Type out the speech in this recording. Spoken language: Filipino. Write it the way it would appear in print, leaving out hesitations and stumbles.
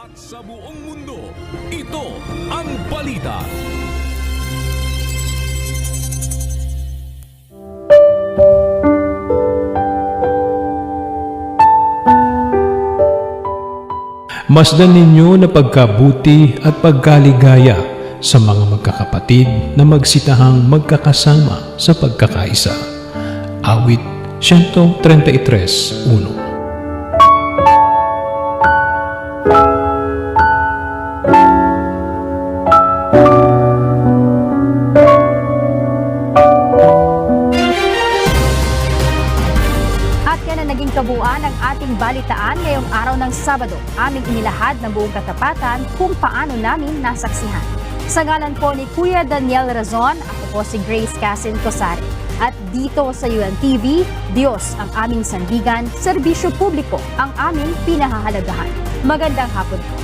at sa buong mundo, ito ang balita. Masdan ninyo na pagkabuti at pagkaligaya sa mga magkakapatid na magsitahang magkakasama sa pagkakaisa. Awit 133:1. At yan ang naging kabuuan ng ating balitaan ngayong araw ng Sabado. Aming inilahad ng buong katapatan kung paano namin nasaksihan. Sa ngalan po ni Kuya Daniel Razon, ako po si Grace Casin Cosare. At dito sa UNTV, Diyos ang aming sandigan, serbisyo publiko ang aming pinahahalagahan. Magandang hapon po.